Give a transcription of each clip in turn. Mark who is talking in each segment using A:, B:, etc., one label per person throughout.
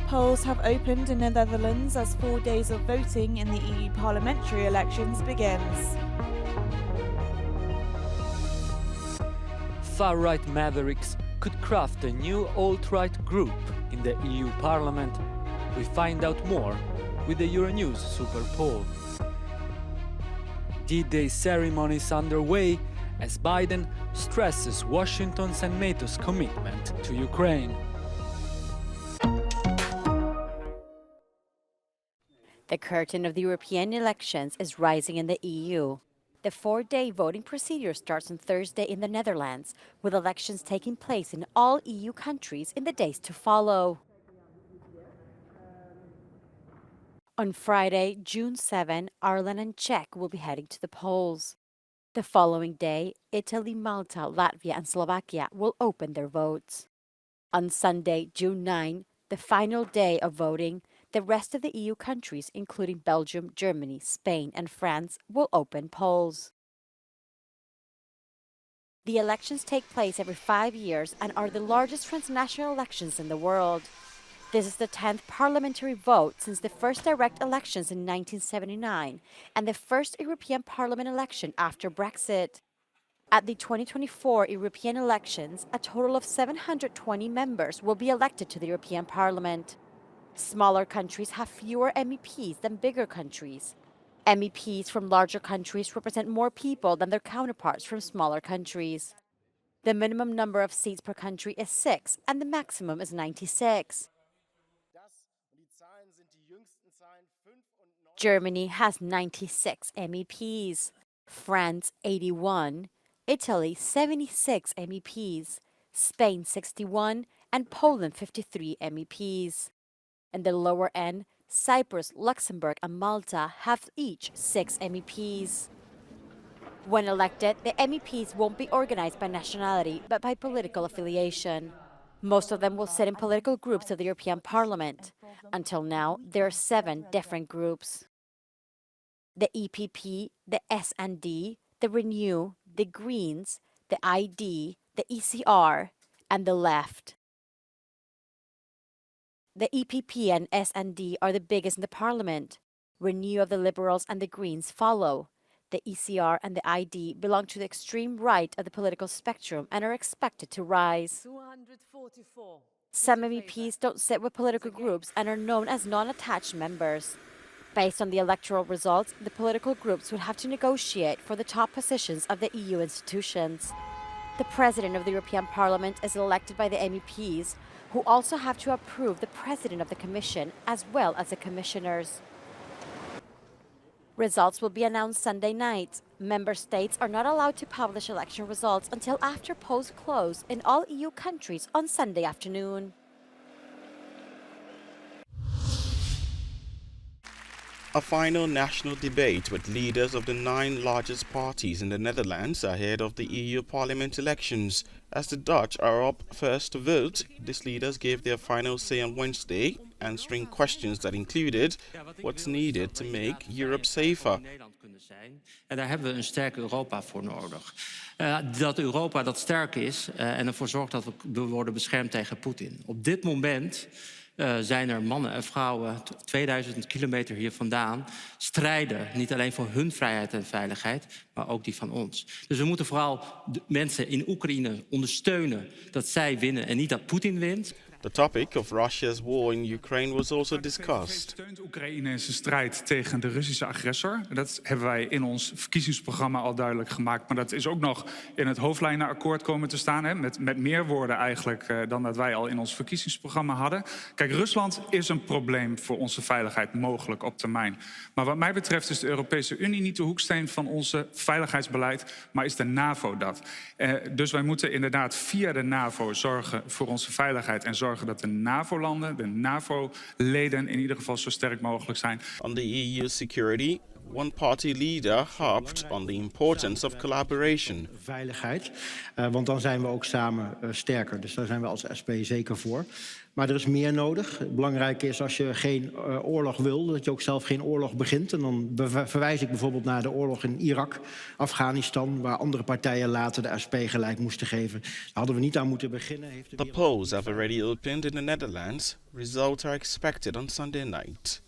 A: Polls have opened in the Netherlands as 4 days of voting in the EU parliamentary elections begins.
B: Far-right mavericks could craft a new alt-right group in the EU Parliament. We find out more with the Euronews Super Poll. D-Day ceremony is underway as Biden stresses Washington's and NATO's commitment to Ukraine.
C: The curtain of the European elections is rising in the EU. The 4-day voting procedure starts on Thursday in the Netherlands, with elections taking place in all EU countries in the days to follow. On Friday, June 7, Ireland and Czech will be heading to the polls. The following day, Italy, Malta, Latvia, and Slovakia will open their votes. On Sunday, June 9, the final day of voting, the rest of the EU countries, including Belgium, Germany, Spain, and France, will open polls. The elections take place every 5 years and are the largest transnational elections in the world. This is the 10th parliamentary vote since the first direct elections in 1979 and the first European Parliament election after Brexit. At the 2024 European elections, a total of 720 members will be elected to the European Parliament. Smaller countries have fewer MEPs than bigger countries. MEPs from larger countries represent more people than their counterparts from smaller countries. The minimum number of seats per country is 6 and the maximum is 96. Germany has 96 MEPs, France 81, Italy 76 MEPs, Spain 61, and Poland 53 MEPs. In the lower end, Cyprus, Luxembourg, and Malta have each 6 MEPs. When elected, the MEPs won't be organized by nationality, but by political affiliation. Most of them will sit in political groups of the European Parliament. Until now, there are 7 different groups. The EPP, the S&D, the Renew, the Greens, the ID, the ECR, and the Left. The EPP and S&D are the biggest in the parliament. Renew of the Liberals and the Greens follow. The ECR and the ID belong to the extreme right of the political spectrum and are expected to rise. Some MEPs don't sit with political groups and are known as non-attached members. Based on the electoral results, the political groups would have to negotiate for the top positions of the EU institutions. The President of the European Parliament is elected by the MEPs, who also have to approve the President of the Commission as well as the Commissioners. Results will be announced Sunday night. Member states are not allowed to publish election results until after polls close in all EU countries on Sunday afternoon.
D: A final national debate with leaders of the 9 largest parties in the Netherlands ahead of the EU Parliament elections. As the Dutch are up first to vote, these leaders gave their final say on Wednesday, answering questions that included what's needed to make Europe safer.
E: En daar hebben we een sterk Europa voor nodig. Dat Europa dat sterk is en ervoor zorgt dat we worden beschermd tegen Poetin. Op dit moment zijn er mannen en vrouwen 2000 kilometer hier vandaan strijden niet alleen voor hun vrijheid en veiligheid, maar ook die van ons. Dus we moeten vooral de mensen in Oekraïne ondersteunen dat zij winnen en niet dat Poetin wint.
D: The topic of Russia's war in Ukraine was also discussed.
F: Steunt Oekraïne in zijn strijd tegen de Russische agressor. Dat hebben wij in ons verkiezingsprogramma al duidelijk gemaakt. Maar dat is ook nog in het hoofdlijnenakkoord komen te staan. Hè, met meer woorden eigenlijk dan dat wij al in ons verkiezingsprogramma hadden. Kijk, Rusland is een probleem voor onze veiligheid mogelijk op termijn. Maar wat mij betreft is de Europese Unie niet de hoeksteen van onze veiligheidsbeleid, maar is de NAVO dat. Dus wij moeten inderdaad via de NAVO zorgen voor onze veiligheid en zorgen dat de NAVO-landen, de NAVO-leden in ieder geval zo sterk mogelijk zijn.
D: On the EU security, One party leader harped on the importance of collaboration.
G: Veiligheid, want dan zijn we ook samen sterker. Dus daar zijn we als SP zeker voor. Maar er is meer nodig. Het belangrijke is als je geen oorlog wil, dat je ook zelf geen oorlog begint. En dan verwijs ik bijvoorbeeld naar de oorlog in Irak, Afghanistan, waar andere partijen later de SP gelijk moesten geven. Daar hadden we niet aan moeten beginnen.
D: The polls have already opened in the Netherlands. Results are expected on Sunday night.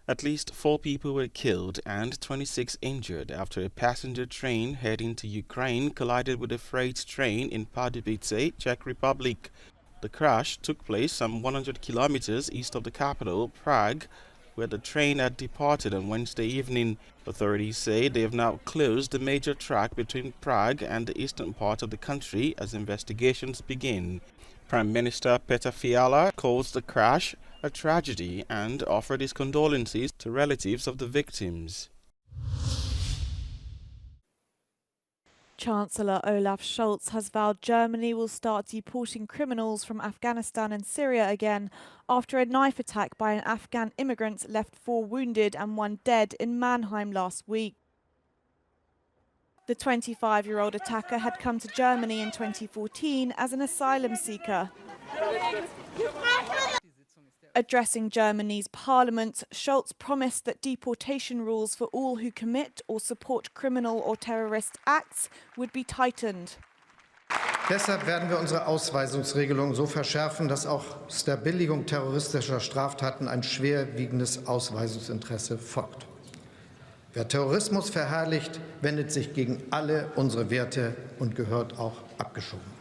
D: At least 4 people were killed and 26 injured after a passenger train heading to Ukraine collided with a freight train in Pardubice, Czech Republic. The crash took place some 100 kilometers east of the capital, Prague, where the train had departed on Wednesday evening. Authorities say they have now closed the major track between Prague and the eastern part of the country as investigations begin. Prime Minister Petr Fiala calls the crash a tragedy and offered his condolences to relatives of the victims.
A: Chancellor Olaf Scholz has vowed Germany will start deporting criminals from Afghanistan and Syria again after a knife attack by an Afghan immigrant left 4 wounded and 1 dead in Mannheim last week. The 25-year-old attacker had come to Germany in 2014 as an asylum seeker. Addressing Germany's parliament, Scholz promised that deportation rules for all who commit or support criminal or terrorist acts would be tightened.
H: Deshalb werden wir unsere Ausweisungsregelung so verschärfen, dass auch aus der Billigung terroristischer Straftaten ein schwerwiegendes Ausweisungsinteresse folgt. Wer Terrorismus verherrlicht, wendet sich gegen alle unsere Werte und gehört auch abgeschoben.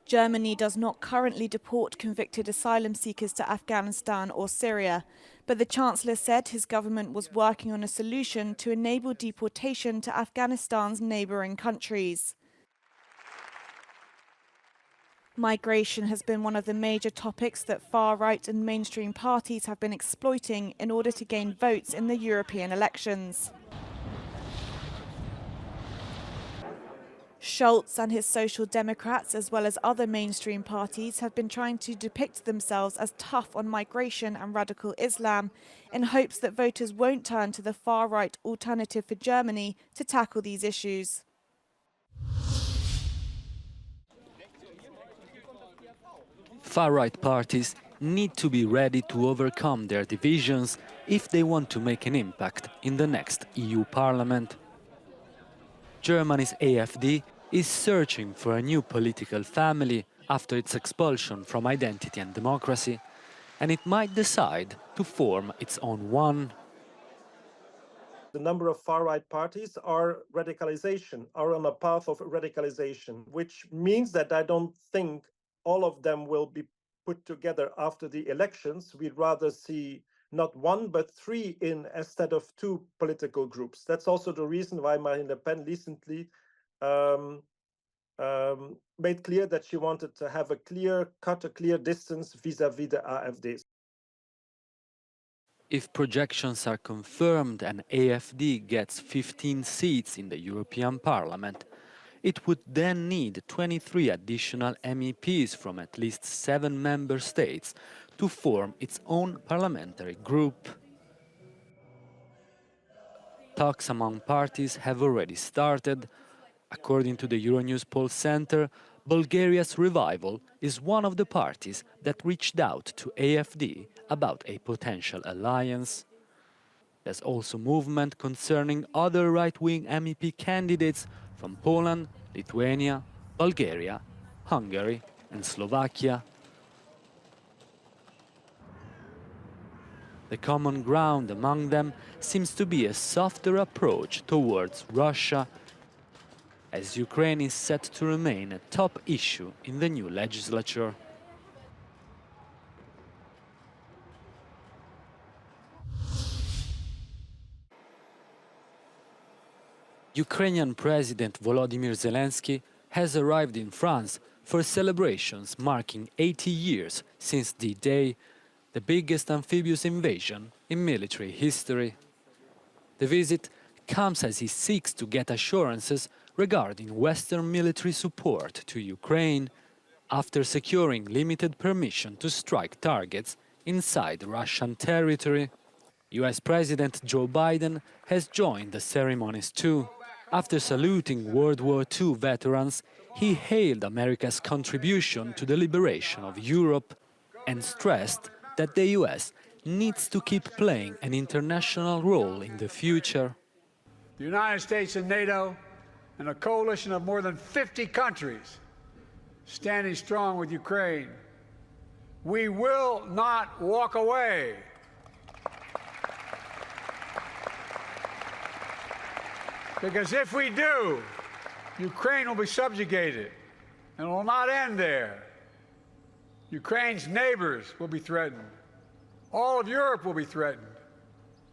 A: Germany does not currently deport convicted asylum seekers to Afghanistan or Syria, but the Chancellor said his government was working on a solution to enable deportation to Afghanistan's neighbouring countries. Migration has been one of the major topics that far-right and mainstream parties have been exploiting in order to gain votes in the European elections. Scholz and his Social Democrats, as well as other mainstream parties, have been trying to depict themselves as tough on migration and radical Islam in hopes that voters won't turn to the far-right Alternative for Germany to tackle these issues.
B: Far-right parties need to be ready to overcome their divisions if they want to make an impact in the next EU Parliament. Germany's AfD is searching for a new political family after its expulsion from Identity and Democracy, and it might decide to form its own one.
I: The number of far-right parties are on a path of radicalization, which means that I don't think all of them will be put together after the elections. We'd rather see not 1, but 3 instead of 2 political groups. That's also the reason why Marine Le Pen recently made clear that she wanted to have a clear distance vis-à-vis the AfD.
B: If projections are confirmed and AfD gets 15 seats in the European Parliament, it would then need 23 additional MEPs from at least 7 member states to form its own parliamentary group. Talks among parties have already started. According to the Euronews poll center, Bulgaria's Revival is one of the parties that reached out to AfD about a potential alliance. There's also movement concerning other right-wing MEP candidates from Poland, Lithuania, Bulgaria, Hungary and Slovakia. The common ground among them seems to be a softer approach towards Russia, as Ukraine is set to remain a top issue in the new legislature. Ukrainian President Volodymyr Zelensky has arrived in France for celebrations marking 80 years since D-Day, the biggest amphibious invasion in military history. The visit comes as he seeks to get assurances regarding Western military support to Ukraine after securing limited permission to strike targets inside Russian territory. US President Joe Biden has joined the ceremonies too. After saluting World War II veterans, he hailed America's contribution to the liberation of Europe and stressed that the US needs to keep playing an international role in the future.
J: The United States and NATO and a coalition of more than 50 countries standing strong with Ukraine. We will not walk away. Because if we do, Ukraine will be subjugated, and it will not end there. Ukraine's neighbors will be threatened. All of Europe will be threatened.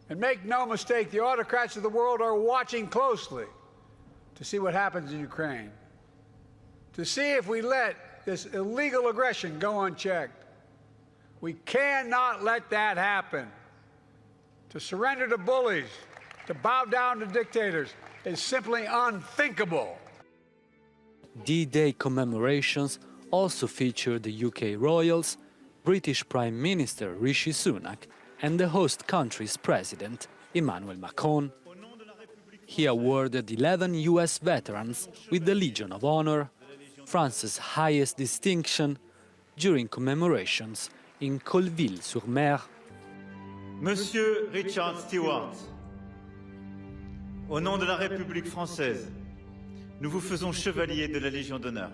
J: And make no mistake, the autocrats of the world are watching closely to see what happens in Ukraine, to see if we let this illegal aggression go unchecked. We cannot let that happen. To surrender to bullies, to bow down to dictators, is simply unthinkable.
B: D-Day commemorations also feature the UK royals, British Prime Minister Rishi Sunak and the host country's president, Emmanuel Macron. He awarded 11 US veterans with the Legion of Honor, France's highest distinction, during commemorations in Colville-sur-Mer.
K: Monsieur Richard Stewart, au nom de la République française, nous vous faisons chevalier de la Légion d'honneur.